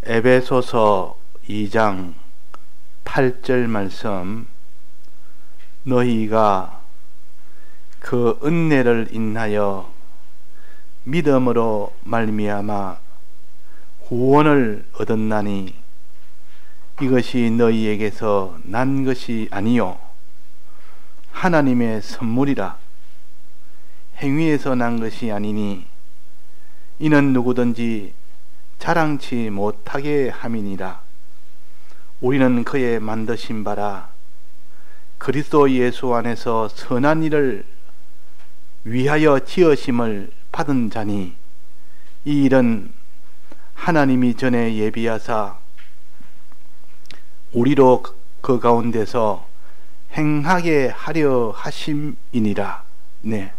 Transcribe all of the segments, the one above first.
에베소서 2장 8절 말씀, 너희가 그 은혜를 인하여 믿음으로 말미암아 구원을 얻었나니 이것이 너희에게서 난 것이 아니요 하나님의 선물이라. 행위에서 난 것이 아니니 이는 누구든지 자랑치 못하게 함이니라. 우리는 그의 만드신 바라 그리스도 예수 안에서 선한 일을 위하여 지으심을 받은 자니 이 일은 하나님이 전에 예비하사 우리로 그 가운데서 행하게 하려 하심이니라. 네.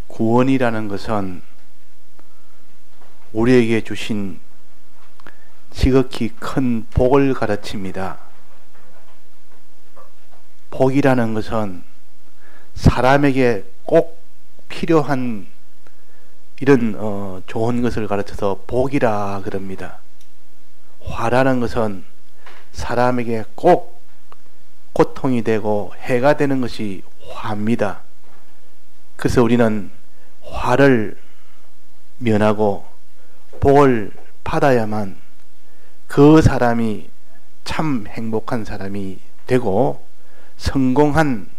구원이라는 것은 우리에게 주신 지극히 큰 복을 가르칩니다. 복이라는 것은 사람에게 꼭 필요한 이런 좋은 것을 가르쳐서 복이라 그럽니다. 화라는 것은 사람에게 꼭 고통이 되고 해가 되는 것이 화입니다. 그래서 우리는 화를 면하고 복을 받아야만 그 사람이 참 행복한 사람이 되고 성공한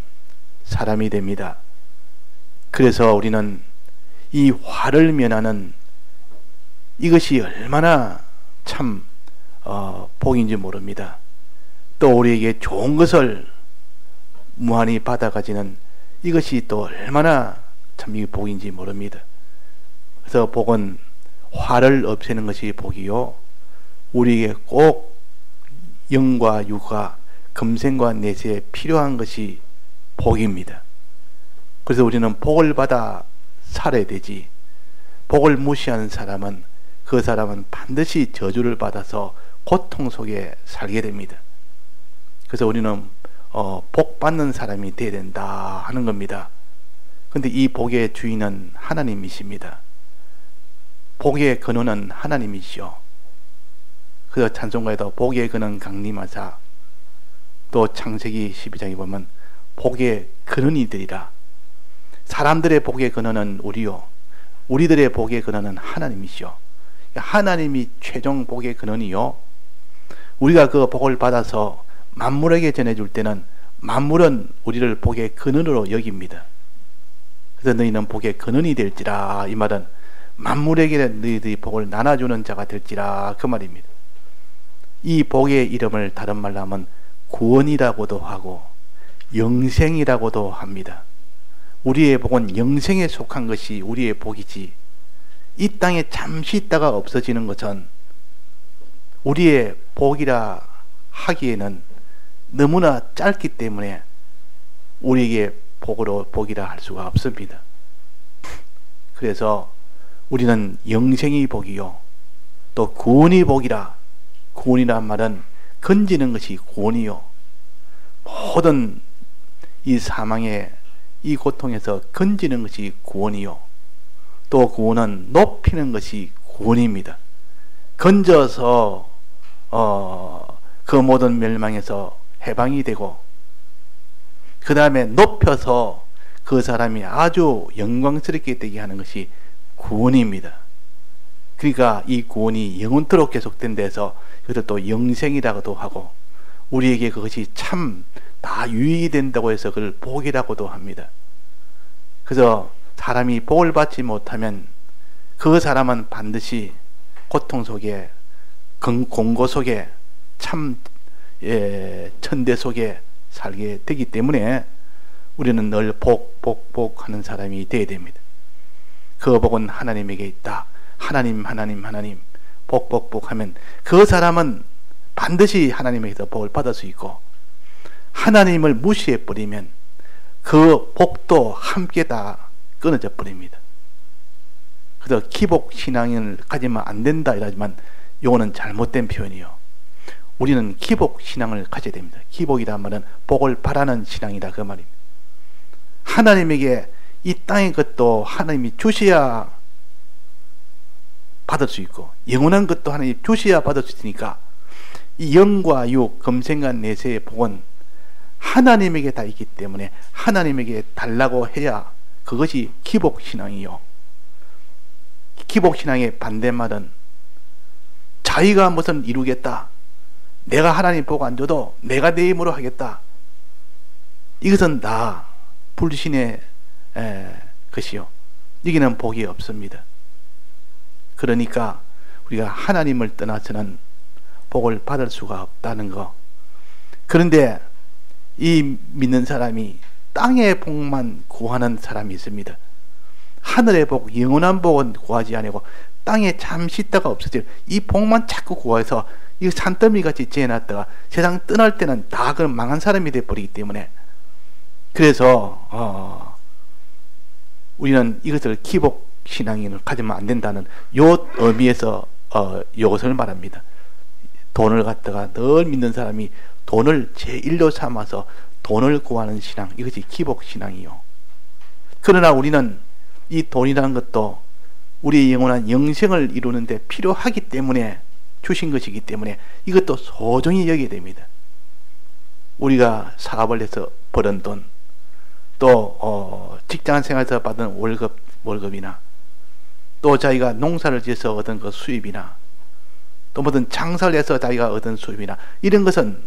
사람이 됩니다. 그래서 우리는 이 화를 면하는 이것이 얼마나 참 복인지 모릅니다. 또 우리에게 좋은 것을 무한히 받아가지는 이것이 또 얼마나 참 이 복인지 모릅니다. 그래서 복은 화를 없애는 것이 복이요 우리에게 꼭 영과 육과 금생과 내세에 필요한 것이 복입니다. 그래서 우리는 복을 받아 살아야 되지, 복을 무시하는 사람은 그 사람은 반드시 저주를 받아서 고통 속에 살게 됩니다. 그래서 우리는 복 받는 사람이 되어야 된다 하는 겁니다. 근데 이 복의 주인은 하나님이십니다. 복의 근원은 하나님이시오. 그래서 찬송가에도 복의 근원 강림하사, 또 창세기 12장에 보면 복의 근원이 되리라. 사람들의 복의 근원은 우리요, 우리들의 복의 근원은 하나님이시오. 하나님이 최종 복의 근원이요, 우리가 그 복을 받아서 만물에게 전해줄 때는 만물은 우리를 복의 근원으로 여깁니다. 그래서 너희는 복의 근원이 될지라, 이 말은 만물에게 너희들이 복을 나눠주는 자가 될지라 그 말입니다. 이 복의 이름을 다른 말로 하면 구원이라고도 하고 영생이라고도 합니다. 우리의 복은 영생에 속한 것이 우리의 복이지, 이 땅에 잠시 있다가 없어지는 것은 우리의 복이라 하기에는 너무나 짧기 때문에 우리에게 복이라 할 수가 없습니다. 그래서 우리는 영생이 복이요 또 구원이 복이라. 구원이란 말은 건지는 것이 구원이요, 모든 이 사망의 이 고통에서 건지는 것이 구원이요, 또 구원은 높이는 것이 구원입니다. 건져서 그 모든 멸망에서 해방이 되고, 그 다음에 높여서 그 사람이 아주 영광스럽게 되게 하는 것이 구원입니다. 그러니까 이 구원이 영원토록 계속된 데서 이것을 또 영생이라고도 하고, 우리에게 그것이 참 다 유익이 된다고 해서 그걸 복이라고도 합니다. 그래서 사람이 복을 받지 못하면 그 사람은 반드시 고통 속에, 공고 속에, 참 천대 속에 살게 되기 때문에 우리는 늘 복 하는 사람이 되어야 됩니다. 그 복은 하나님에게 있다. 하나님 복 하면 그 사람은 반드시 하나님에게서 복을 받을 수 있고, 하나님을 무시해 버리면 그 복도 함께 다 끊어져 버립니다. 그래서 기복 신앙을 가지면 안 된다 이러지만 이거는 잘못된 표현이요. 우리는 기복 신앙을 가져야 됩니다. 기복이란 말은 복을 바라는 신앙이다 그 말입니다. 하나님에게 이 땅의 것도 하나님이 주셔야 받을 수 있고 영원한 것도 하나님이 주셔야 받을 수 있으니까 이 영과 육, 금생과 내세의 복은 하나님에게 다 있기 때문에 하나님에게 달라고 해야 그것이 기복신앙이요. 기복신앙의 반대말은 자기가 무슨 이루겠다, 내가 하나님 복 안 줘도 내가 내 힘으로 하겠다, 이것은 다 불신의 것이요. 여기는 복이 없습니다. 그러니까 우리가 하나님을 떠나서는 복을 받을 수가 없다는 거. 그런데 이 믿는 사람이 땅의 복만 구하는 사람이 있습니다. 하늘의 복, 영원한 복은 구하지 아니고 땅에 잠시 있다가 없어질 이 복만 자꾸 구해서 이 산더미같이 재놨다가 세상 떠날 때는 다 그런 망한 사람이 돼버리기 때문에, 그래서 우리는 이것을 기복신앙을 가지면 안 된다는 요 의미에서 이것을 말합니다. 돈을 갖다가 늘 믿는 사람이 돈을 제1로 삼아서 돈을 구하는 신앙, 이것이 기복신앙이요. 그러나 우리는 이 돈이라는 것도 우리의 영원한 영생을 이루는데 필요하기 때문에 주신 것이기 때문에 이것도 소중히 여겨야 됩니다. 우리가 사업을 해서 벌은 돈, 또 직장생활에서 받은 월급이나 또 자기가 농사를 지어서 얻은 그 수입이나 또 뭐든 장사를 해서 자기가 얻은 수입이나 이런 것은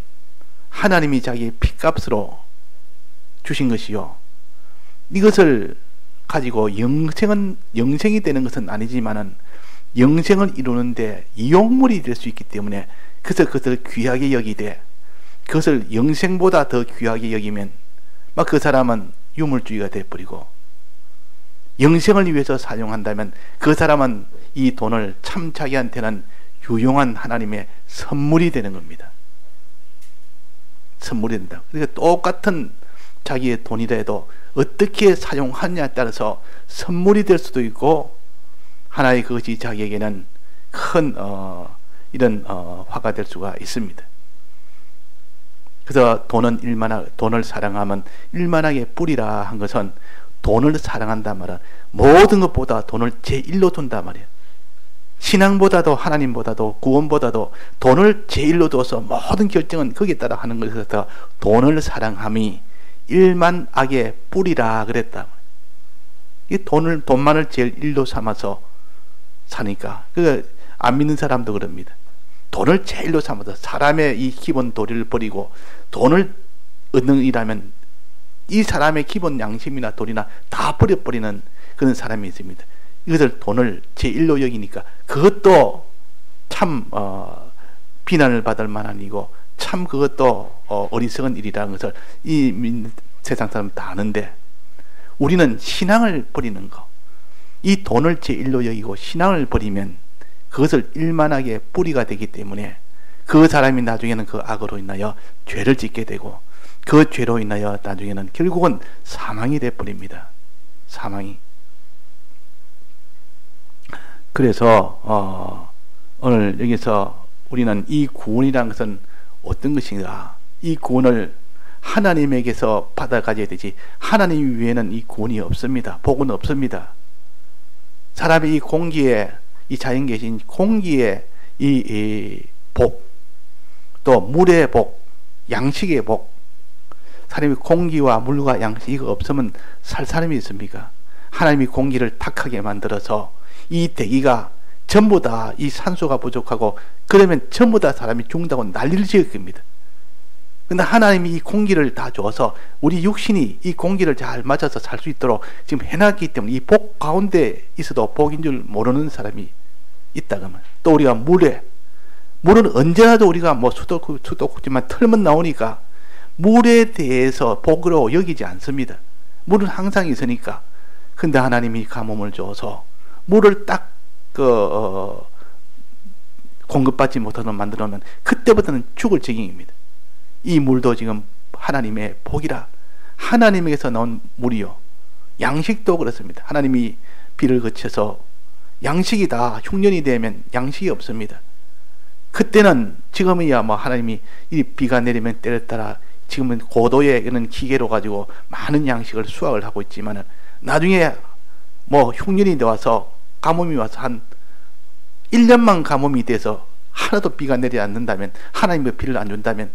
하나님이 자기의 핏값으로 주신 것이요. 이것을 가지고 영생이 되는 것은 아니지만은 영생을 이루는데 이용물이 될 수 있기 때문에 그것을 귀하게 여기되, 그것을 영생보다 더 귀하게 여기면 막 그 사람은 유물주의가 되어버리고, 영생을 위해서 사용한다면 그 사람은 이 돈을 참 자기한테는 유용한 하나님의 선물이 되는 겁니다. 선물이 된다. 그러니까 똑같은 자기의 돈이라도 어떻게 사용하느냐에 따라서 선물이 될 수도 있고, 하나의 그것이 자기에게는 큰 이런 화가 될 수가 있습니다. 그래서 돈을 사랑하면 일만하게 뿌리라 한 것은, 돈을 사랑한단 말은 모든 것보다 돈을 제1로 둔단 말이에요. 신앙보다도 하나님보다도 구원보다도 돈을 제1로 둬서 모든 결정은 거기에 따라 하는 것에서 돈을 사랑함이 일만 악의 뿌리라 그랬다. 이 돈만을 제일 1로 삼아서 사니까, 안 믿는 사람도 그럽니다. 돈을 제일로 삼아서 사람의 이 기본 도리를 버리고 돈을 얻는 일하면 이 사람의 기본 양심이나 도리나 다 버려버리는 그런 사람이 있습니다. 이것을 돈을 제1로 여기니까 그것도 참 비난을 받을 만한 일이고, 참 그것도 어리석은 일이라는 것을 이 세상 사람은 다 아는데, 우리는 신앙을 버리는 거, 이 돈을 제1로 여기고 신앙을 버리면 그것을 일만하게 뿌리가 되기 때문에 그 사람이 나중에는 그 악으로 인하여 죄를 짓게 되고, 그 죄로 인하여 나중에는 결국은 사망이 되어버립니다. 사망이. 그래서 오늘 여기서 우리는 이 구원이라는 것은 어떤 것인가, 이 구원을 하나님에게서 받아가져야 되지, 하나님 외에는 이 구원이 없습니다. 복은 없습니다. 사람이 이 공기에, 이 자연 계신 공기에 이 복, 또 물의 복, 양식의 복, 사람이 공기와 물과 양식 이거 없으면 살 사람이 있습니까? 하나님이 공기를 탁하게 만들어서 이 대기가 전부 다 이 산소가 부족하고 그러면 전부 다 사람이 죽는다고 난리를 지을 겁니다. 근데 하나님이 이 공기를 다 줘서 우리 육신이 이 공기를 잘 맞아서 살 수 있도록 지금 해놨기 때문에 이 복 가운데 있어도 복인 줄 모르는 사람이 있다 그러면, 또 우리가 물은 언제나도 우리가 뭐 수도꼭지만 털면 나오니까 물에 대해서 복으로 여기지 않습니다. 물은 항상 있으니까. 근데 하나님이 가뭄을 줘서 물을 딱 공급받지 못하도록 만들어놓으면 그때부터는 죽을 지경입니다. 이 물도 지금 하나님의 복이라, 하나님에게서 나온 물이요. 양식도 그렇습니다. 하나님이 비를 거쳐서 양식이 다 흉년이 되면 양식이 없습니다. 그때는 지금이야 뭐 하나님이 이 비가 내리면 때를 따라 지금은 고도의 이런 기계로 가지고 많은 양식을 수확을 하고 있지만은 나중에 뭐 흉년이 와서 가뭄이 와서 한 1년만 가뭄이 돼서 하나도 비가 내리지 않는다면, 하나님의 비를 안 준다면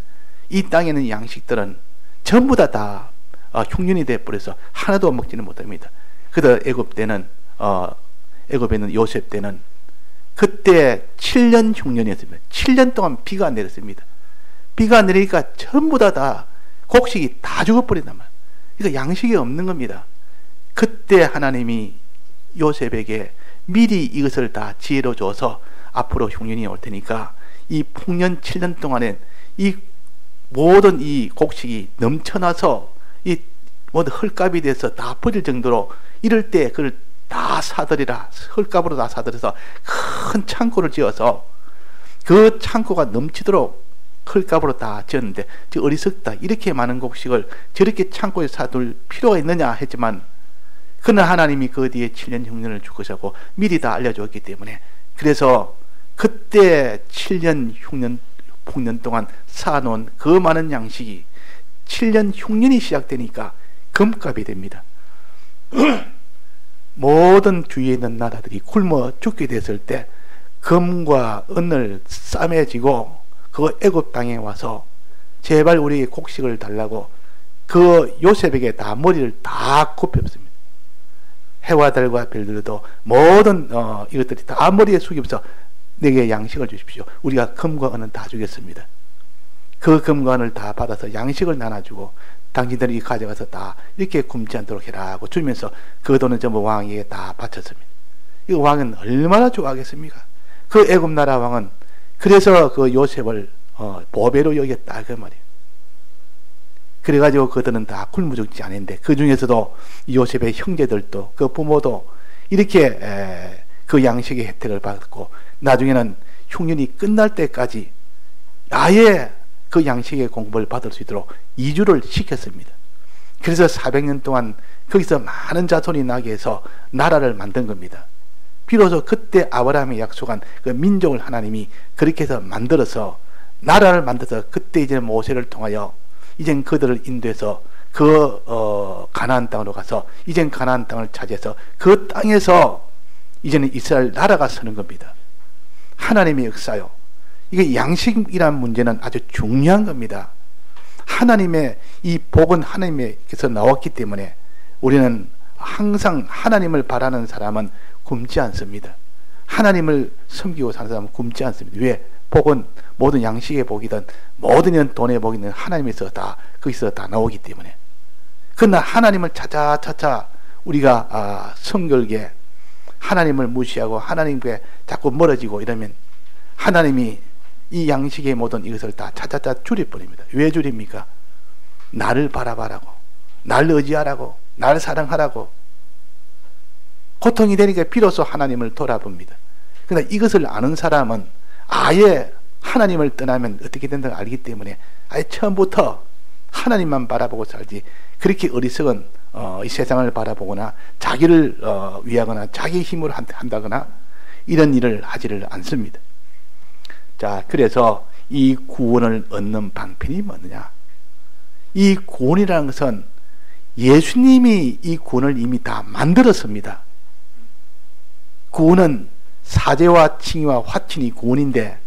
이 땅에 있는 양식들은 전부 다 흉년이 돼버려서 하나도 먹지는 못합니다. 그래서 애굽에 있는 요셉 때는 그때 7년 흉년이었습니다. 7년 동안 비가 안 내렸습니다. 비가 안 내리니까 전부 다 곡식이 다 죽어버린단 말이에요. 그러니까 양식이 없는 겁니다. 그때 하나님이 요셉에게 미리 이것을 다 지혜로 줘서 앞으로 흉년이 올 테니까 이 풍년 7년 동안에 이 모든 이 곡식이 넘쳐나서 이 모든 헐값이 돼서 다 버릴 정도로 이럴 때 그걸 다 사들이라, 헐값으로 다 사들여서 큰 창고를 지어서 그 창고가 넘치도록 헐값으로 다 지었는데, 저 어리석다, 이렇게 많은 곡식을 저렇게 창고에 사둘 필요가 있느냐 했지만, 그러나 하나님이 그 뒤에 7년 흉년을 주고자고 미리 다 알려줬기 때문에, 그래서 그때 7년 흉년 풍년 동안 쌓아놓은 그 많은 양식이 7년 흉년이 시작되니까 금값이 됩니다. 모든 주위에 있는 나라들이 굶어 죽게 됐을 때 금과 은을 싸매지고 그 애굽 땅에 와서 제발 우리에게 곡식을 달라고 그 요셉에게 다 머리를 다 굽혔습니다. 해와 달과 별들도 모든 이것들이 다 머리에 숙이면서 내게 양식을 주십시오. 우리가 금과 은은 다 주겠습니다. 그 금과 은을 다 받아서 양식을 나눠주고 당신들이 가져가서 다 이렇게 굶지 않도록 해라 하고 주면서 그 돈은 전부 왕에게 다 바쳤습니다. 이 왕은 얼마나 좋아하겠습니까? 그 애굽 나라 왕은 그래서 그 요셉을 보배로 여겼다 그 말이에요. 그래가지고 그들은 다 굶어 죽지 않았는데, 그 중에서도 요셉의 형제들도 그 부모도 이렇게 그 양식의 혜택을 받고 나중에는 흉년이 끝날 때까지 아예 그 양식의 공급을 받을 수 있도록 이주를 시켰습니다. 그래서 400년 동안 거기서 많은 자손이 나게 해서 나라를 만든 겁니다. 비로소 그때 아브라함이 약속한 그 민족을 하나님이 그렇게 해서 만들어서 나라를 만들어서 그때 이제 모세를 통하여 이젠 그들을 인도해서 그 가나안 땅으로 가서 이젠 가나안 땅을 차지해서 그 땅에서 이제는 이스라엘 나라가 서는 겁니다. 하나님의 역사요. 이게 양식이란 문제는 아주 중요한 겁니다. 하나님의 이 복은 하나님께서 나왔기 때문에 우리는 항상 하나님을 바라는 사람은 굶지 않습니다. 하나님을 섬기고 사는 사람은 굶지 않습니다. 왜? 복은 모든 양식의 복이든 모든 돈의 복이든 하나님에서 다 거기서 다 나오기 때문에. 그러나 하나님을 찾아 우리가 성결게 하나님을 무시하고 하나님께 자꾸 멀어지고 이러면 하나님이 이 양식의 모든 이것을 다 찾아 줄여버립니다. 왜 줄입니까? 나를 바라봐라고, 나를 의지하라고, 나를 사랑하라고. 고통이 되니까 비로소 하나님을 돌아봅니다. 그러나 이것을 아는 사람은 아예 하나님을 떠나면 어떻게 된다고 알기 때문에 아예 처음부터 하나님만 바라보고 살지, 그렇게 어리석은 이 세상을 바라보거나 자기를 위하거나 자기 힘으로 한다거나 이런 일을 하지를 않습니다. 자, 그래서 이 구원을 얻는 방편이 뭐느냐? 이 구원이라는 것은 예수님이 이 구원을 이미 다 만들었습니다. 구원은 사죄와 칭의와 화친이 구원인데,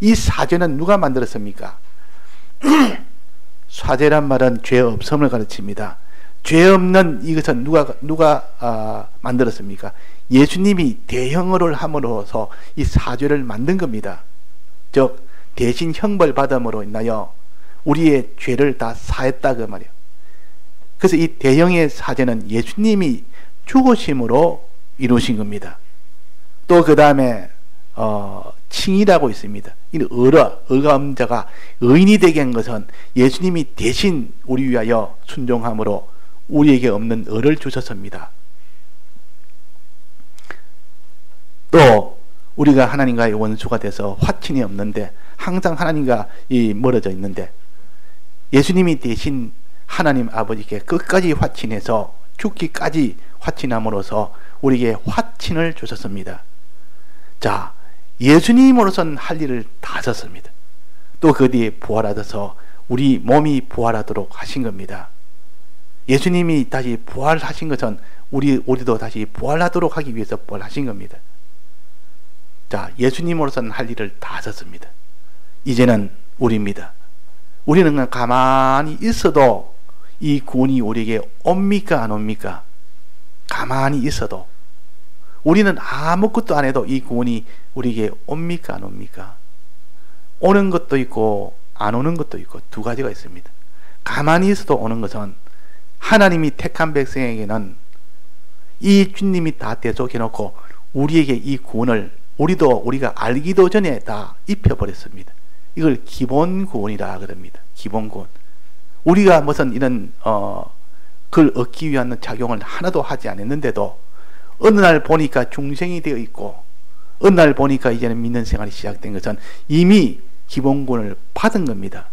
이 사죄는 누가 만들었습니까? 사죄란 말은 죄 없음을 가르칩니다. 죄 없는 이것은 누가 만들었습니까? 예수님이 대형어를 함으로써 이 사죄를 만든 겁니다. 즉 대신 형벌 받음으로 인하여 우리의 죄를 다 사했다 그 말이에요. 그래서 이 대형의 사죄는 예수님이 죽으심으로 이루신 겁니다. 또 그 다음에 칭의라고 있습니다. 이 의가 없는 자가 의인이 되게 한 것은 예수님이 대신 우리 위하여 순종함으로 우리에게 없는 의를 주셨습니다. 또 우리가 하나님과의 원수가 돼서 화친이 없는데, 항상 하나님과 멀어져 있는데, 예수님이 대신 하나님 아버지께 끝까지 화친해서 죽기까지 화친함으로써 우리에게 화친을 주셨습니다. 자, 예수님으로서는 할 일을 다 하셨습니다. 또 그 뒤에 부활하셔서 우리 몸이 부활하도록 하신 겁니다. 예수님이 다시 부활하신 것은 우리도 다시 부활하도록 하기 위해서 부활하신 겁니다. 자, 예수님으로서는 할 일을 다 하셨습니다. 이제는 우리입니다. 우리는 그냥 가만히 있어도 이 구원이 우리에게 옵니까 안 옵니까? 가만히 있어도 우리는 아무것도 안 해도 이 구원이 우리에게 옵니까 안 옵니까? 오는 것도 있고 안 오는 것도 있고 두 가지가 있습니다. 가만히 있어도 오는 것은 하나님이 택한 백성에게는 이 주님이 다 대속해 놓고 우리에게 이 구원을 우리가 알기도 전에 다 입혀버렸습니다. 이걸 기본 구원이라 그럽니다. 기본 구원. 우리가 무슨 이런 그걸 얻기 위한 작용을 하나도 하지 않았는데도 어느 날 보니까 중생이 되어 있고 어느 날 보니까 이제는 믿는 생활이 시작된 것은 이미 기본 구원을 받은 겁니다.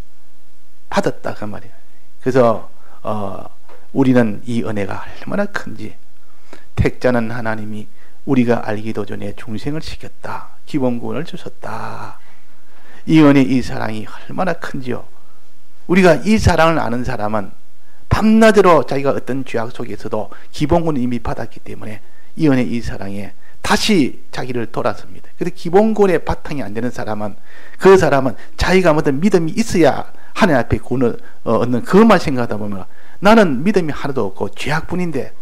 받았다 그 말이에요. 그래서 우리는 이 은혜가 얼마나 큰지, 택자는 하나님이 우리가 알기도 전에 중생을 시켰다. 기본 구원을 주셨다. 이 은혜, 이 사랑이 얼마나 큰지요. 우리가 이 사랑을 아는 사람은 밤낮으로 자기가 어떤 죄악 속에서도 기본 구원을 이미 받았기 때문에 이 은혜, 이 사랑에 다시 자기를 돌아섭니다. 그런데 기본 구원의 바탕이 안 되는 사람은 그 사람은 자기가 어떤 믿음이 있어야 하나님 앞에 구원을 얻는 그것만 생각하다 보면 나는 믿음이 하나도 없고 죄악뿐인데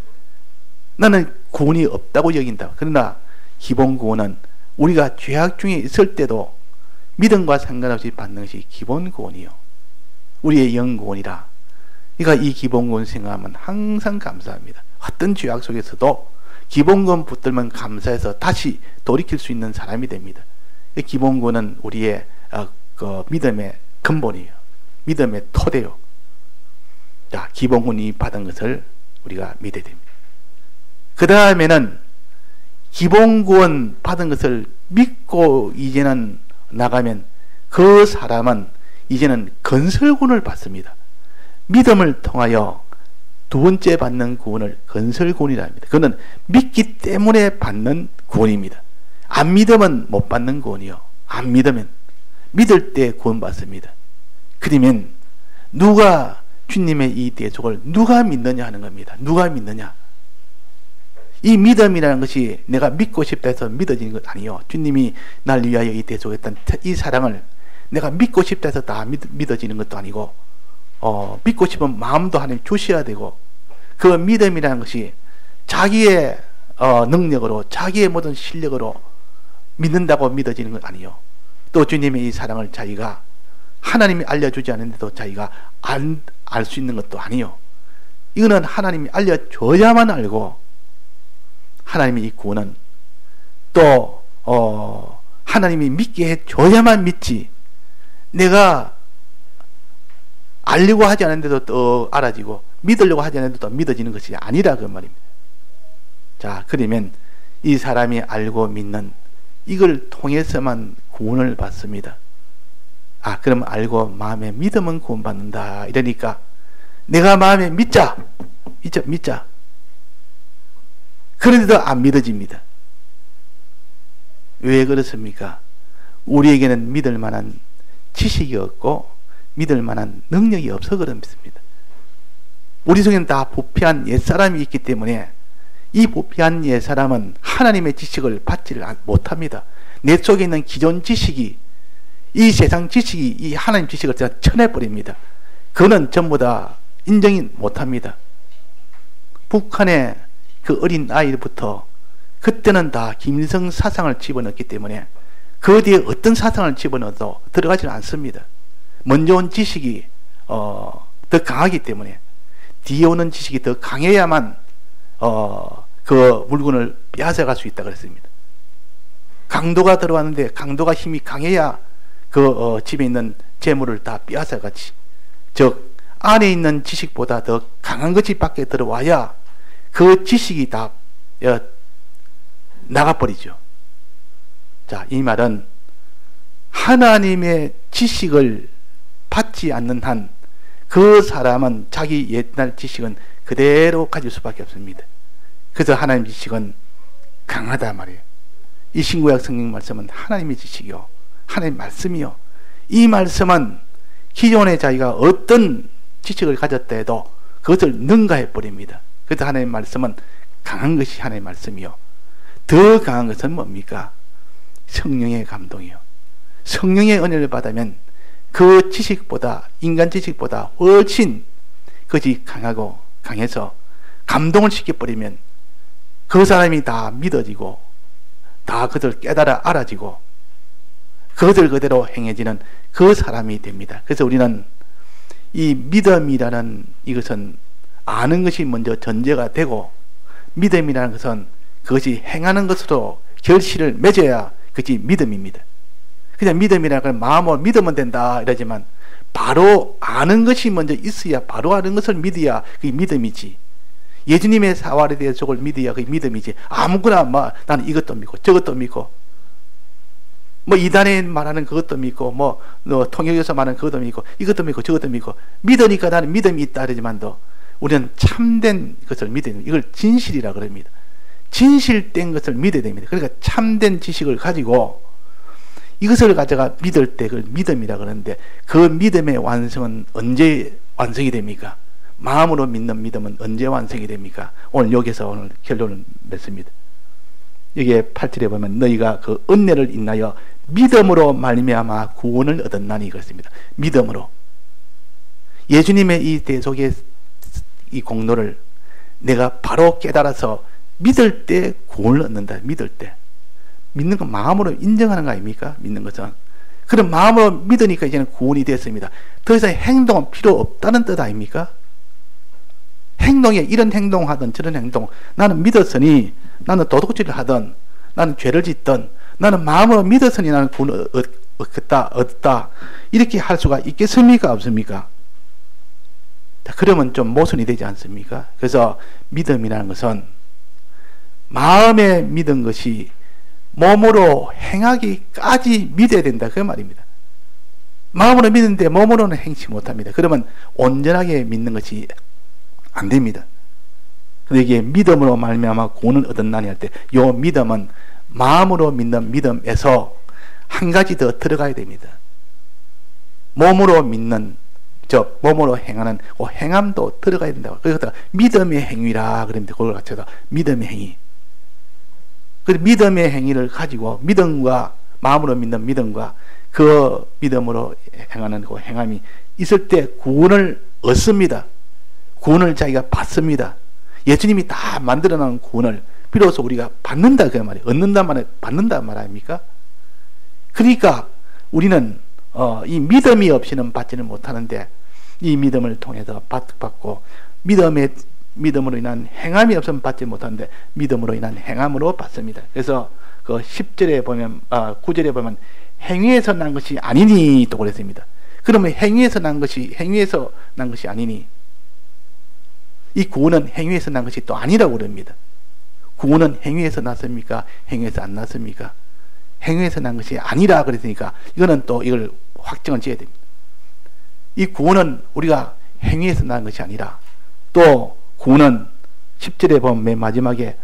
나는 구원이 없다고 여긴다. 그러나 기본 구원은 우리가 죄악 중에 있을 때도 믿음과 상관없이 받는 것이 기본 구원이요. 우리의 영구원이라. 그러니까 이 기본 구원 생각하면 항상 감사합니다. 어떤 죄악 속에서도 기본 구원 붙들면 감사해서 다시 돌이킬 수 있는 사람이 됩니다. 이 기본 구원은 우리의 그 믿음의 근본이에요. 믿음의 토대요. 자, 기본 구원이 받은 것을 우리가 믿어야 됩니다. 그 다음에는 기본 구원 받은 것을 믿고 이제는 나가면 그 사람은 이제는 건설구원을 받습니다. 믿음을 통하여 두 번째 받는 구원을 건설구원이라 합니다. 그거는 믿기 때문에 받는 구원입니다. 안 믿으면 못 받는 구원이요. 안 믿으면 믿을 때 구원 받습니다. 그러면 누가 주님의 이 대속을 누가 믿느냐 하는 겁니다. 누가 믿느냐? 이 믿음이라는 것이 내가 믿고 싶다 해서 믿어지는 것 아니요. 주님이 날 위하여 이 대속했던 이 사랑을 내가 믿고 싶다 해서 다 믿어지는 것도 아니고 믿고 싶은 마음도 하나님 주셔야 되고 그 믿음이라는 것이 자기의 능력으로 자기의 모든 실력으로 믿는다고 믿어지는 것 아니요. 또 주님의 이 사랑을 자기가 하나님이 알려주지 않는데도 자기가 알 수 있는 것도 아니요. 이거는 하나님이 알려줘야만 알고 하나님의 이 구원은 또 하나님이 믿게 해줘야만 믿지 내가 알려고 하지 않는데도 또 알아지고 믿으려고 하지 않는데도 또 믿어지는 것이 아니라 그 말입니다. 자, 그러면 이 사람이 알고 믿는 이걸 통해서만 구원을 받습니다. 아, 그럼 알고 마음에 믿으면 구원받는다 이러니까 내가 마음에 믿자. 그런데도 안 믿어집니다. 왜 그렇습니까? 우리에게는 믿을 만한 지식이 없고 믿을 만한 능력이 없어 그렇습니다. 우리 속에는 다 부패한 옛사람이 있기 때문에 이 부패한 옛사람은 하나님의 지식을 받지를 못합니다. 내 속에 있는 기존 지식이 이 세상 지식이 이 하나님 지식을 제가 쳐내버립니다. 그거는 전부 다 인정이 못합니다. 북한의 그 어린 아이부터 그때는 다 김일성 사상을 집어넣기 때문에 그 뒤에 어떤 사상을 집어넣어도 들어가지는 않습니다. 먼저 온 지식이 더 강하기 때문에 뒤에 오는 지식이 더 강해야만 그 물건을 빼앗아갈 수 있다 그랬습니다. 강도가 들어왔는데 강도가 힘이 강해야 그 집에 있는 재물을 다 빼앗아가지. 즉 안에 있는 지식보다 더 강한 것이 밖에 들어와야 그 지식이 다 나가버리죠. 자, 이 말은 하나님의 지식을 받지 않는 한 그 사람은 자기 옛날 지식은 그대로 가질 수밖에 없습니다. 그래서 하나님 지식은 강하다 말이에요. 이 신구약 성경 말씀은 하나님의 지식이요, 하나님 말씀이요. 이 말씀은 기존에 자기가 어떤 지식을 가졌다 해도 그것을 능가해 버립니다. 그래서 하나님의 말씀은 강한 것이 하나님의 말씀이요. 더 강한 것은 뭡니까? 성령의 감동이요. 성령의 은혜를 받으면 그 지식보다, 인간 지식보다 훨씬 그것이 강하고 강해서 감동을 시켜버리면 그 사람이 다 믿어지고 다 그것을 깨달아 알아지고 그것을 그대로 행해지는 그 사람이 됩니다. 그래서 우리는 이 믿음이라는 이것은 아는 것이 먼저 전제가 되고, 믿음이라는 것은 그것이 행하는 것으로 결실을 맺어야 그것이 믿음입니다. 그냥 믿음이라는 걸 마음으로 믿으면 된다 이러지만, 바로 아는 것이 먼저 있어야, 바로 아는 것을 믿어야 그게 믿음이지. 예수님의 사활에 대해서 그걸 믿어야 그게 믿음이지. 아무거나 나는 이것도 믿고 저것도 믿고, 이단에 말하는 그것도 믿고, 통역에서 말하는 그것도 믿고, 이것도 믿고 저것도 믿고, 믿으니까 나는 믿음이 있다 그러지만도 우리는 참된 것을 믿어야 됩니다. 이걸 진실이라 그럽니다. 진실된 것을 믿어야 됩니다. 그러니까 참된 지식을 가지고 이것을 가져가 믿을 때 그걸 믿음이라 그러는데, 그 믿음의 완성은 언제 완성이 됩니까? 마음으로 믿는 믿음은 언제 완성이 됩니까? 오늘 여기서 오늘 결론을 맺습니다. 여기에 8절에 보면 너희가 그 은혜를 인하여 믿음으로 말미암아 구원을 얻었나니 그렇습니다. 믿음으로. 예수님의 이 대속의 이 공로를 내가 바로 깨달아서 믿을 때 구원을 얻는다. 믿을 때. 믿는 건 마음으로 인정하는 거 아닙니까? 믿는 것은. 그럼 마음으로 믿으니까 이제는 구원이 됐습니다. 더 이상 행동은 필요 없다는 뜻 아닙니까? 행동에 이런 행동하든 저런 행동, 나는 믿었으니, 나는 도둑질을 하든, 나는 죄를 짓든, 나는 마음으로 믿었으니 나는 구원을 얻었다, 이렇게 할 수가 있겠습니까? 없습니까? 그러면 좀 모순이 되지 않습니까? 그래서 믿음이라는 것은 마음에 믿은 것이 몸으로 행하기까지 믿어야 된다, 그 말입니다. 마음으로 믿는데 몸으로는 행치 못합니다. 그러면 온전하게 믿는 것이 안 됩니다. 근데 이게 믿음으로 말미암아 구원을 얻었나니 할 때, 요 믿음은 마음으로 믿는 믿음에서 한 가지 더 들어가야 됩니다. 몸으로 믿는, 몸으로 행하는 그 행함도 들어가야 된다고. 그래서 믿음의 행위라 그럽니다. 그걸 갖춰서 믿음의 행위. 그 믿음의 행위를 가지고, 믿음과 마음으로 믿는 믿음과 그 믿음으로 행하는 그 행함이 있을 때 구원을 얻습니다. 구원을 자기가 받습니다. 예수님이 다 만들어 놓은 구원을 비로소 우리가 받는다 그 말이에요. 얻는단 말은 받는단 말 아닙니까? 그러니까 우리는 이 믿음이 없이는 받지는 못하는데, 이 믿음을 통해서 받고, 믿음으로 인한 행함이 없으면 받지 못하는데 믿음으로 인한 행함으로 받습니다. 그래서 그 10절에 보면, 9절에 보면 행위에서 난 것이 아니니 또 그랬습니다. 그러면 행위에서 난 것이 아니니, 이 구원은 행위에서 난 것이 또 아니라고 그럽니다. 구원은 행위에서 났습니까? 행위에서 안 났습니까? 행위에서 난 것이 아니라 그랬으니까 이거는 또 이걸 확정을 지어야 됩니다. 이 구원은 우리가 행위에서 난 것이 아니라, 또 구원은 10절에 보면 맨 마지막에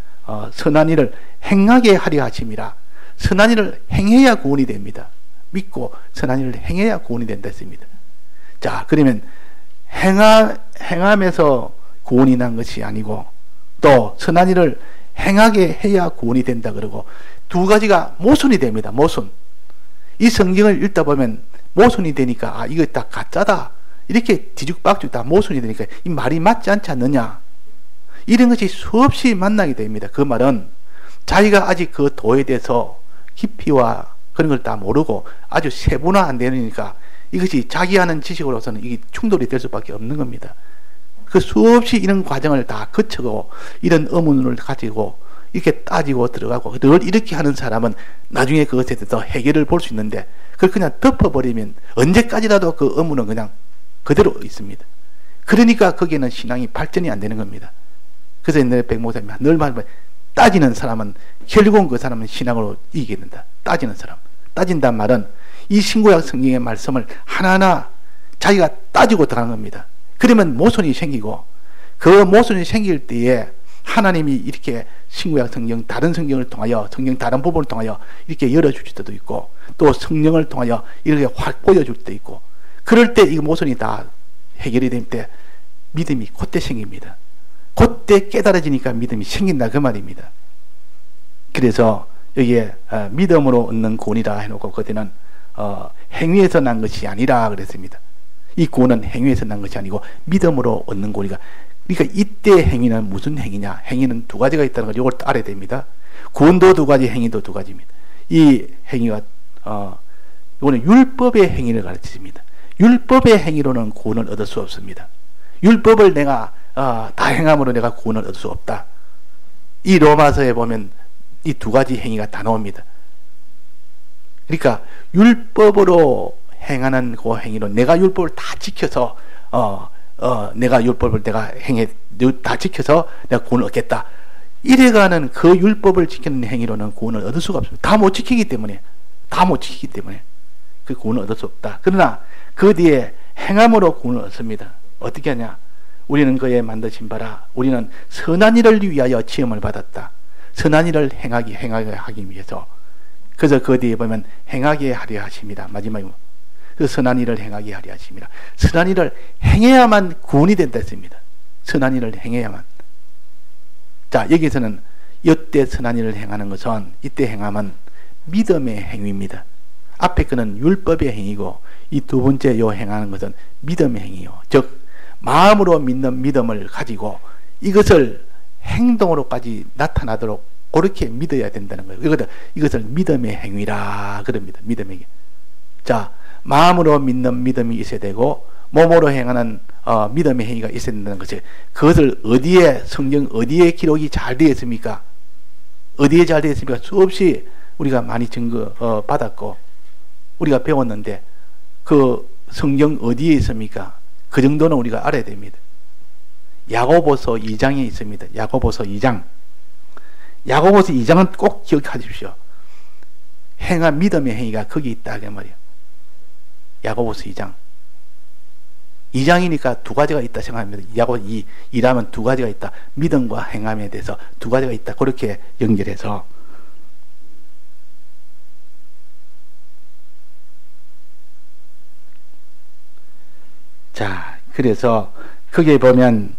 선한 일을 행하게 하려 하심이라. 선한 일을 행해야 구원이 됩니다. 믿고 선한 일을 행해야 구원이 된다 했습니다. 자, 그러면 행함에서 구원이 난 것이 아니고, 또 선한 일을 행하게 해야 구원이 된다 그러고, 두 가지가 모순이 됩니다. 모순. 이 성경을 읽다 보면 모순이 되니까, 이거 다 가짜다, 이렇게 뒤죽박죽 다 모순이 되니까 이 말이 맞지 않지 않느냐, 이런 것이 수없이 만나게 됩니다. 그 말은 자기가 아직 그 도에 대해서 깊이와 그런 걸 다 모르고 아주 세분화 안 되니까 이것이 자기 아는 지식으로서는 이게 충돌이 될 수밖에 없는 겁니다. 그 수없이 이런 과정을 다 거치고 이런 의문을 가지고 이렇게 따지고 들어가고 늘 이렇게 하는 사람은 나중에 그것에 대해서 해결을 볼 수 있는데, 그걸 그냥 덮어버리면 언제까지라도 그 의문은 그냥 그대로 있습니다. 그러니까 거기에는 신앙이 발전이 안 되는 겁니다. 그래서 옛날에 백목사님이 늘 말하면, 따지는 사람은 결국은 그 사람은 신앙으로 이기게 된다. 따지는 사람. 따진다는 말은 이 신구약 성경의 말씀을 하나하나 자기가 따지고 들어가는 겁니다. 그러면 모순이 생기고, 그 모순이 생길 때에 하나님이 이렇게 신구약 성경, 다른 성경을 통하여, 성경 다른 부분을 통하여 이렇게 열어줄 때도 있고, 또 성령을 통하여 이렇게 확 보여줄 때도 있고, 그럴 때 이 모순이 다 해결이 될 때 믿음이 그때 생깁니다. 그때 깨달아지니까 믿음이 생긴다 그 말입니다. 그래서 여기에 믿음으로 얻는 구원이라 해놓고 그때는 행위에서 난 것이 아니라 그랬습니다. 이 구원은 행위에서 난 것이 아니고 믿음으로 얻는 구원이가. 그러니까 이때 행위는 무슨 행위냐? 행위는 두 가지가 있다는 걸 이걸 알아야 됩니다. 구원도 두 가지, 행위도 두 가지입니다. 이 행위가 이거는 율법의 행위를 가르칩니다. 율법의 행위로는 구원을 얻을 수 없습니다. 율법을 내가 다 행함으로 내가 구원을 얻을 수 없다. 이 로마서에 보면 이 두 가지 행위가 다 나옵니다. 그러니까 율법으로 행하는 그 행위로 내가 율법을 다 지켜서 내가 율법을 내가 다 지켜서 내가 구원을 얻겠다. 이래가는 그 율법을 지키는 행위로는 구원을 얻을 수가 없습니다. 다 못 지키기 때문에 그 구원을 얻을 수 없다. 그러나 그 뒤에 행함으로 구원을 얻습니다. 어떻게 하냐? 우리는 그에 만드신 바라 우리는 선한 일을 위하여 지음을 받았다. 선한 일을 행하게 하기 위해서. 그래서 그 뒤에 보면 행하게 하려 하십니다. 마지막에 그 선한 일을 행하게 하려 하십니다. 선한 일을 행해야만 구원이 된다 했습니다. 선한 일을 행해야만. 자, 여기서는 이때 선한 일을 행하는 것은 이때 행함은 믿음의 행위입니다. 앞에 거는 율법의 행위고 이 두 번째 요 행하는 것은 믿음의 행위요. 즉 마음으로 믿는 믿음을 가지고 이것을 행동으로까지 나타나도록 그렇게 믿어야 된다는 거예요. 이것을 믿음의 행위라 그럽니다. 믿음의 행위. 자, 마음으로 믿는 믿음이 있어야 되고 몸으로 행하는 믿음의 행위가 있어야 된다는 것이 그것을 성경 어디에 기록이 잘 되어 있습니까? 어디에 잘 되어 있습니까? 수없이 우리가 많이 증거 받았고 우리가 배웠는데 그 성경 어디에 있습니까? 그 정도는 우리가 알아야 됩니다. 야고보서 2장에 있습니다. 야고보서 2장. 야고보서 2장은 꼭 기억하십시오. 믿음의 행위가 거기 있다 그 말이에요. 야고보서 2장. 2장이니까 두 가지가 있다 생각합니다. 야고보서 2라면 두 가지가 있다. 믿음과 행함에 대해서 두 가지가 있다. 그렇게 연결해서 자, 그래서 거기에 보면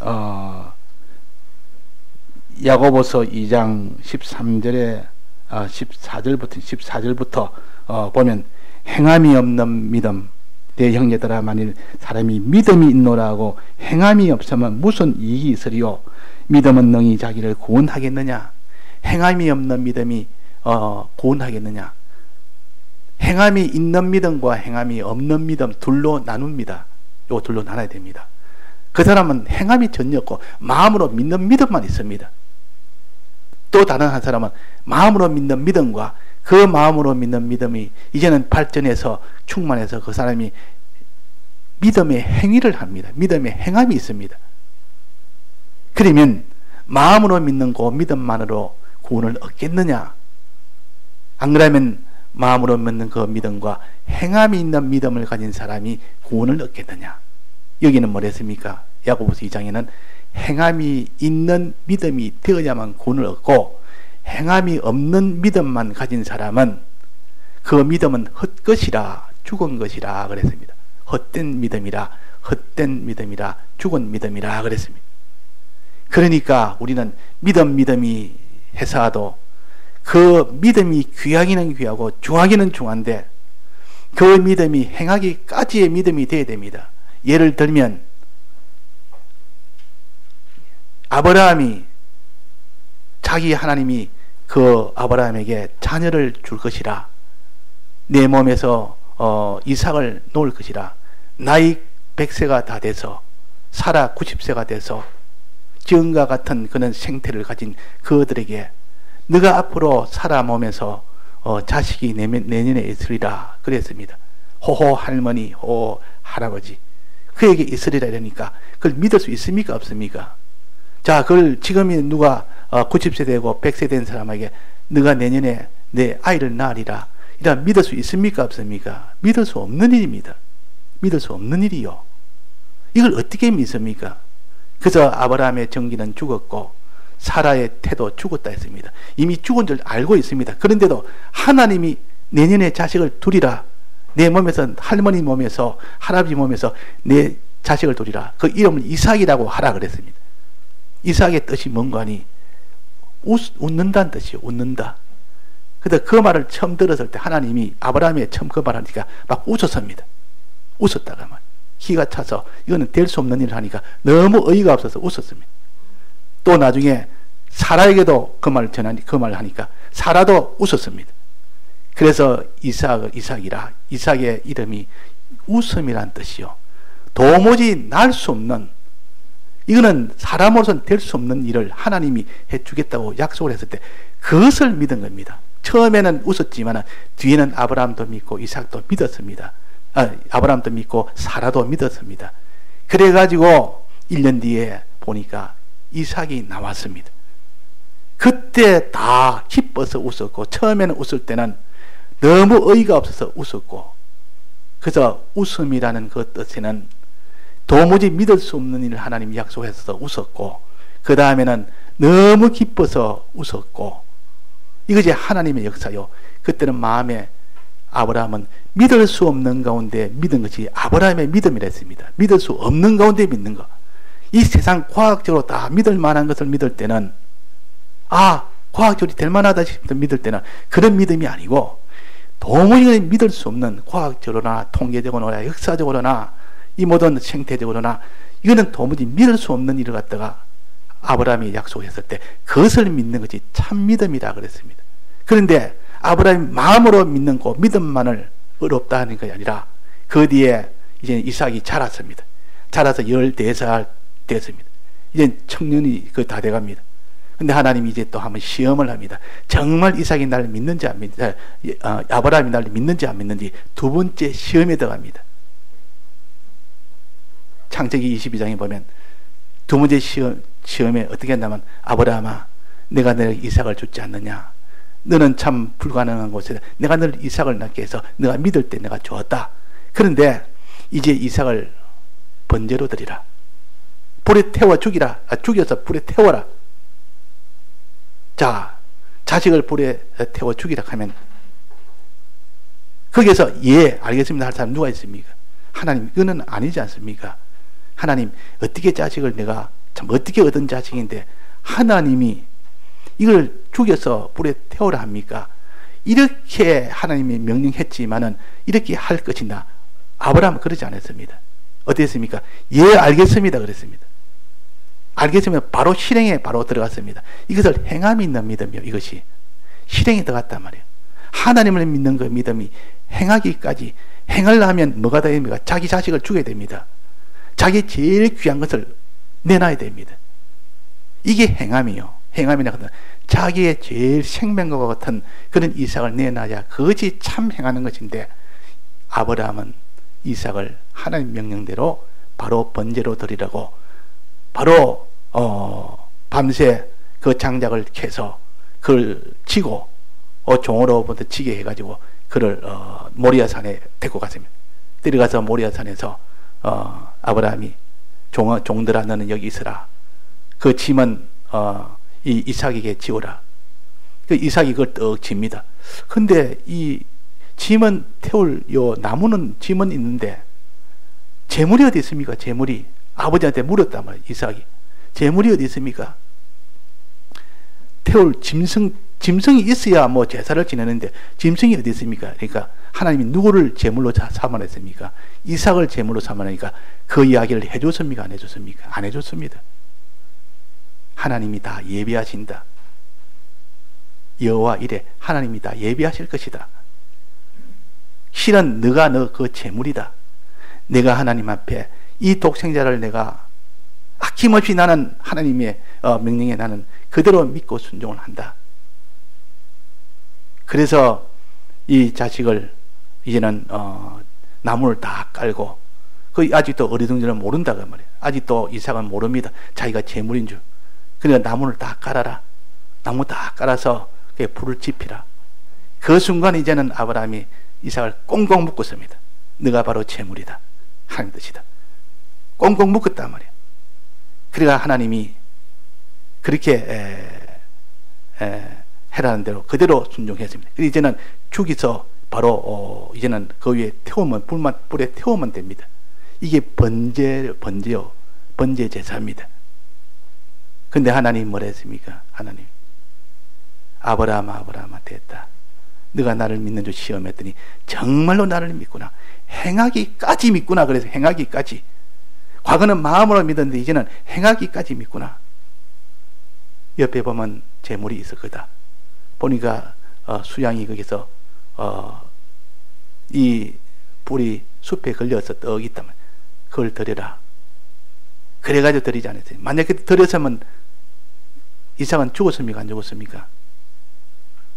야고보서 2장 13절에 14절부터 보면 행함이 없는 믿음 내 형제들아 만일 사람이 믿음이 있노라고 행함이 없으면 무슨 이익이 있으리요? 믿음은 능히 자기를 구원하겠느냐? 행함이 없는 믿음이 구원하겠느냐? 행함이 있는 믿음과 행함이 없는 믿음 둘로 나눕니다. 요 둘로 나눠야 됩니다. 그 사람은 행함이 전혀 없고 마음으로 믿는 믿음만 있습니다. 또 다른 한 사람은 마음으로 믿는 믿음과 그 마음으로 믿는 믿음이 이제는 발전해서 충만해서 그 사람이 믿음의 행위를 합니다. 믿음의 행함이 있습니다. 그러면 마음으로 믿는 그 믿음만으로 구원을 얻겠느냐? 안 그러면 마음으로 믿는 그 믿음과 행함이 있는 믿음을 가진 사람이 구원을 얻겠느냐? 여기는 뭐랬습니까? 야고보서 2장에는 행함이 있는 믿음이 되어야만 구원을 얻고 행함이 없는 믿음만 가진 사람은 그 믿음은 헛것이라 죽은 것이라 그랬습니다. 헛된 믿음이라 죽은 믿음이라 그랬습니다. 그러니까 우리는 믿음이 해서도 그 믿음이 귀하기는 귀하고 중하기는 중한데 그 믿음이 행하기까지의 믿음이 되어야 됩니다. 예를 들면 아브라함이 자기 하나님이 그 아브라함에게 자녀를 줄 것이라 내 몸에서 이삭을 놓을 것이라 나이 100세가 다 돼서 사라 90세가 돼서 지금과 같은 그런 생태를 가진 그들에게 네가 앞으로 사라 몸에서 자식이 내년에 있으리라 그랬습니다. 호호 할머니 호호 할아버지 그에게 있으리라 이러니까 그걸 믿을 수 있습니까 없습니까? 자, 그걸 지금이 누가 90세 되고 100세 된 사람에게 네가 내년에 내 아이를 낳으리라 이라 믿을 수 있습니까 없습니까? 믿을 수 없는 일입니다. 믿을 수 없는 일이요. 이걸 어떻게 믿습니까? 그래서 아브라함의 정기는 죽었고 사라의 태도 죽었다 했습니다. 이미 죽은 줄 알고 있습니다. 그런데도 하나님이 내년에 자식을 두리라 내 몸에서, 할머니 몸에서, 할아버지 몸에서 내 자식을 두리라. 그 이름을 이삭이라고 하라 그랬습니다. 이삭의 뜻이 뭔가 하니 웃는다는 뜻이요. 웃는다. 근데 그 말을 처음 들었을 때 하나님이 아브라함이 처음 그 말을 하니까 막 웃었습니다. 웃었다가 말. 기가 차서 이거는 될 수 없는 일을 하니까 너무 어이가 없어서 웃었습니다. 또 나중에 사라에게도 그 말을 하니까 사라도 웃었습니다. 그래서 이삭이라. 이삭의 이름이 웃음이란 뜻이요. 도무지 날 수 없는, 이거는 사람으로서는 될 수 없는 일을 하나님이 해주겠다고 약속을 했을 때 그것을 믿은 겁니다. 처음에는 웃었지만 뒤에는 아브라함도 믿고 이삭도 믿었습니다. 아브라함도 믿고 사라도 믿었습니다. 그래가지고 1년 뒤에 보니까 이삭이 나왔습니다. 그때 다 기뻐서 웃었고, 처음에는 웃을 때는 너무 어이가 없어서 웃었고, 그래서 웃음이라는 그 뜻에는 도무지 믿을 수 없는 일을 하나님이 약속해서 웃었고, 그 다음에는 너무 기뻐서 웃었고, 이것이 하나님의 역사요. 그때는 마음에 아브라함은 믿을 수 없는 가운데 믿은 것이 아브라함의 믿음이라 했습니다. 믿을 수 없는 가운데 믿는 것. 이 세상 과학적으로 다 믿을 만한 것을 믿을 때는, 과학적으로 될 만하다 싶을 믿을 때는 그런 믿음이 아니고, 도무지 믿을 수 없는, 과학적으로나 통계적으로나 역사적으로나 이 모든 생태적으로나 이거는 도무지 믿을 수 없는 일을 갖다가 아브라함이 약속했을 때 그것을 믿는 것이 참 믿음이라 그랬습니다. 그런데 아브라함이 마음으로 믿는 그 믿음만을 어렵다 하는 것이 아니라 그 뒤에 이제 이삭이 자랐습니다. 자라서 14살 됐습니다. 이제 청년이 다 돼갑니다. 근데 하나님이 이제 또 한번 시험을 합니다. 정말 이삭이 나를 믿는지 안 믿는지, 아브라함이 나를 믿는지 안 믿는지 두 번째 시험에 들어갑니다. 창세기 22장에 보면 두 번째 시험에 어떻게 한다면, 아브라함아, 내가 너에게 이삭을 주지 않느냐? 너는 참 불가능한 곳에 내가 너를 이삭을 낳게 해서 내가 믿을 때 내가 주었다. 그런데 이제 이삭을 번제로 드리라. 불에 태워 죽이라. 죽여서 불에 태워라. 자, 자식을 불에 태워 죽이라 하면 거기에서 예, 알겠습니다 할 사람 누가 있습니까? 하나님, 그거는 아니지 않습니까? 하나님, 어떻게 자식을 내가 참 어떻게 얻은 자식인데 하나님이 이걸 죽여서 불에 태우라 합니까? 이렇게 하나님이 명령했지만은 이렇게 할 것이나, 아브라함은 그러지 않았습니다. 어땠습니까? 예, 알겠습니다 그랬습니다. 알겠습니다. 바로 실행에 바로 들어갔습니다. 이것을 행함이 있는 믿음이요. 이것이 실행에 들어갔단 말이에요. 하나님을 믿는 그 믿음이 행하기까지, 행하려면 뭐가 됩니까? 자기 자식을 죽여야 됩니다. 자기 제일 귀한 것을 내놔야 됩니다. 이게 행함이요. 행함이라 하면 자기의 제일 생명과 같은 그런 이삭을 내놔야 그것이 참 행하는 것인데, 아브라함은 이삭을 하나님 명령대로 바로 번제로 드리라고 바로 밤새 그 장작을 캐서 그걸 치고 종으로부터 치게 해가지고 그를 모리아산에 데리고 갔습니다. 데려가서 모리아산에서 아브라함이 종들아 너는 여기 있으라. 그 짐은 이 이삭에게 지우라. 그 이삭이 그걸 떡 집니다. 근데 이 짐은 태울 요 나무는 짐은 있는데 재물이 어디 있습니까? 재물이 아버지한테 물었단 말이에요. 이삭이 재물이 어디 있습니까? 태울 짐승이 있어야 뭐 제사를 지내는데 짐승이 어디 있습니까? 그러니까 하나님이 누구를 제물로 삼아냈습니까? 이삭을 제물로 삼아내니까 그 이야기를 해줬습니까? 안 해줬습니까? 안 해줬습니다. 하나님이 다 예비하신다. 여호와 이래 하나님이 다 예비하실 것이다. 실은 너가 그 제물이다. 내가 하나님 앞에 이 독생자를 내가 아낌없이 나는 하나님의 명령에 나는 그대로 믿고 순종을 한다. 그래서 이 자식을 이제는 나무를 다 깔고, 그 아직도 어리둥절은 모른다고 말이에요. 아직도 이삭은 모릅니다. 자기가 제물인 줄. 그러니까 나무를 다 깔아라. 나무 다 깔아서 불을 지피라. 그 순간 이제는 아브라함이 이삭을 꽁꽁 묶었습니다. 네가 바로 제물이다. 하나님 뜻이다. 꽁꽁 묶었단 말이에요. 그러니까 하나님이 그렇게 해라는 대로 그대로 순종했습니다. 이제는 죽이서 바로 이제는 그 위에 태우면 불에 태우면 됩니다. 이게 번제 제사입니다. 근데 하나님 뭐라 했습니까? 하나님 아브라함아 됐다. 네가 나를 믿는 줄 시험했더니 정말로 나를 믿구나. 행하기까지 믿구나. 그래서 행하기까지. 과거는 마음으로 믿었는데 이제는 행하기까지 믿구나. 옆에 보면 재물이 있었거든. 보니까 수양이 거기서 이 불이 숲에 걸려서 떡이 있다면 그걸 드려라. 그래가지고 드리지 않았어요. 만약에 드렸으면 이삭은 죽었습니까? 안 죽었습니까?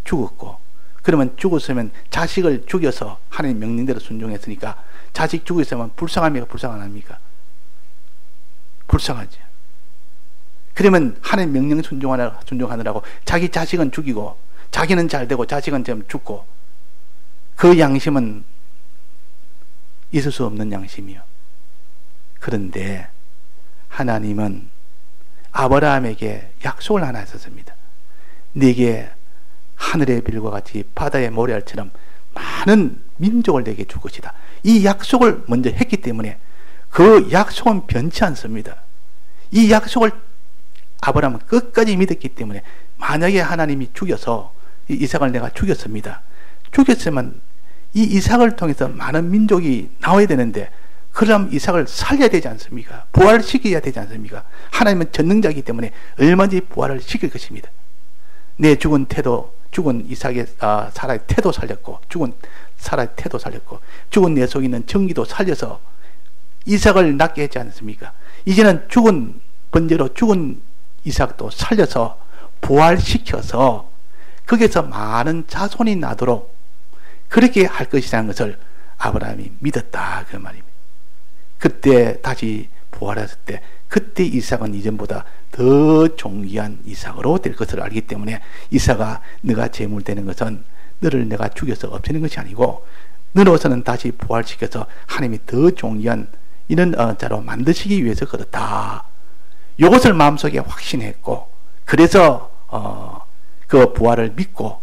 죽었고, 그러면 죽었으면 자식을 죽여서 하나님 명령대로 순종했으니까 자식 죽였으면 불쌍합니까? 불쌍 안 합니까? 불쌍하죠. 그러면 하나님 명령 순종하느라고 자기 자식은 죽이고 자기는 잘 되고 자식은 좀 죽고, 그 양심은 있을 수 없는 양심이요. 그런데 하나님은 아브라함에게 약속을 하나 했었습니다. 네게 하늘의 별과 같이 바다의 모래알처럼 많은 민족을 내게 줄 것이다. 이 약속을 먼저 했기 때문에 그 약속은 변치 않습니다. 이 약속을 아브라함은 끝까지 믿었기 때문에 만약에 하나님이 죽여서 이 이삭을 내가 죽였습니다. 죽였으면 이 이삭을 통해서 많은 민족이 나와야 되는데, 그럼 이삭을 살려야 되지 않습니까? 부활시켜야 되지 않습니까? 하나님은 전능자이기 때문에 얼마든지 부활을 시킬 것입니다. 내 죽은 이삭의 사라의 태도 살렸고, 죽은 사라의 태도 살렸고, 죽은 내 속에 있는 정기도 살려서 이삭을 낳게 했지 않습니까? 이제는 죽은 번제로 죽은 이삭도 살려서 부활시켜서 거기서 많은 자손이 나도록 그렇게 할 것이라는 것을 아브라함이 믿었다, 그 말입니다. 그때 다시 부활했을 때 그때 이삭은 이전보다 더 존귀한 이삭으로 될 것을 알기 때문에, 이삭아 네가 제물되는 것은 너를 내가 죽여서 없애는 것이 아니고 너로서는 다시 부활시켜서 하나님이 더 존귀한 이런 자로 만드시기 위해서 그렇다. 이것을 마음속에 확신했고, 그래서 그 부활을 믿고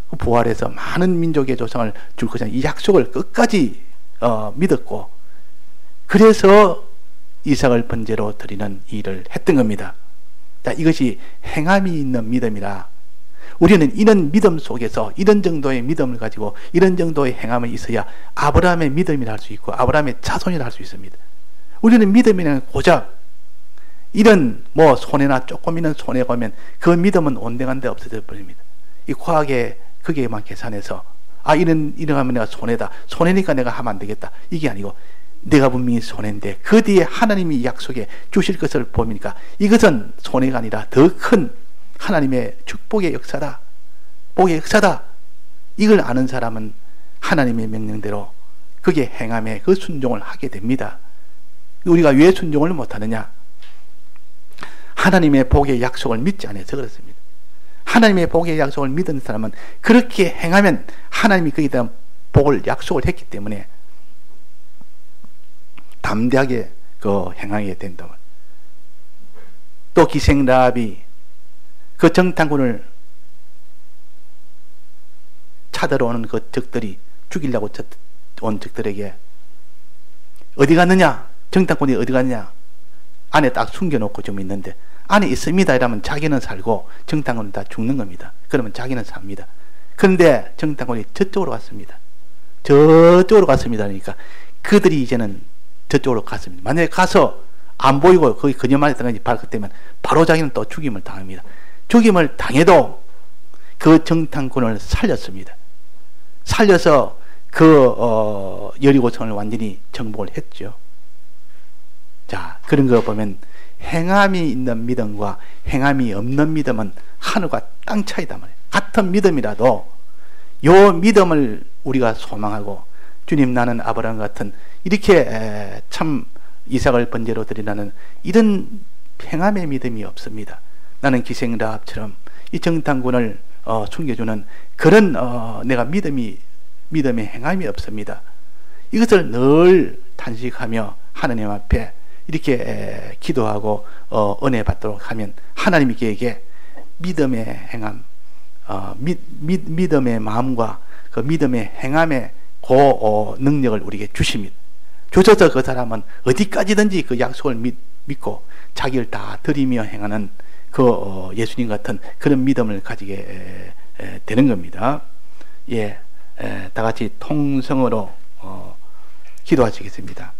그 부활해서 많은 민족의 조상을 줄 것이라는 이 약속을 끝까지 믿었고, 그래서 이삭을 번제로 드리는 일을 했던 겁니다. 자, 이것이 행함이 있는 믿음이라, 우리는 이런 믿음 속에서 이런 정도의 믿음을 가지고 이런 정도의 행함이 있어야 아브라함의 믿음이라 할 수 있고 아브라함의 자손이라 할 수 있습니다. 우리는 믿음이라는 고작 이런 손해나 조금 있는 손해가 오면 그 믿음은 온데간 데 없어져 버립니다. 이 과학에 그게만 계산해서 이런 하면 내가 손해니까 내가 하면 안 되겠다, 이게 아니고 내가 분명히 손해인데 그 뒤에 하나님이 약속해 주실 것을 보니까 이것은 손해가 아니라 더 큰 하나님의 축복의 역사다, 복의 역사다. 이걸 아는 사람은 하나님의 명령대로 그게 행함에 그 순종을 하게 됩니다. 우리가 왜 순종을 못하느냐? 하나님의 복의 약속을 믿지 않아서 그렇습니다. 하나님의 복의 약속을 믿은 사람은 그렇게 행하면 하나님이 거기에 대한 복을 약속을 했기 때문에 담대하게 행하게 된다. 또 기생 라합이 그 정탐꾼을 찾으러 오는 그 적들이 죽이려고 온 적들에게 어디 갔느냐? 정탐꾼이 어디 갔느냐? 안에 딱 숨겨놓고 좀 있는데 안에 있습니다 이러면 자기는 살고 정탐꾼은 다 죽는 겁니다. 그러면 자기는 삽니다. 그런데 정탐꾼이 저쪽으로 갔습니다. 저쪽으로 갔습니다. 그러니까 그들이 이제는 저쪽으로 갔습니다. 만약에 가서 안 보이고 거기 그녀만 했던 건지 발각되면 바로 자기는 또 죽임을 당합니다. 죽임을 당해도 그 정탐꾼을 살렸습니다. 살려서 그 여리고성을 완전히 정복을 했죠. 자, 그런 거 보면 행함이 있는 믿음과 행함이 없는 믿음은 하늘과 땅 차이다 말이에요. 같은 믿음이라도 요 믿음을 우리가 소망하고, 주님 나는 아브라함 같은 이렇게 참 이삭을 번제로 드리라는 이런 행함의 믿음이 없습니다. 나는 기생 라합처럼 이 정탐꾼을 숨겨주는 그런 내가 믿음의 행함이 없습니다. 이것을 늘 탄식하며 하나님 앞에 이렇게 기도하고 은혜 받도록 하면 하나님께게 믿음의 행함, 믿음의 마음과 그 믿음의 행함의 그 능력을 우리에게 주십니다. 주셔서 그 사람은 어디까지든지 그 약속을 믿고 자기를 다 드리며 행하는 그 예수님 같은 그런 믿음을 가지게 되는 겁니다. 예, 다 같이 통성으로 기도하시겠습니다.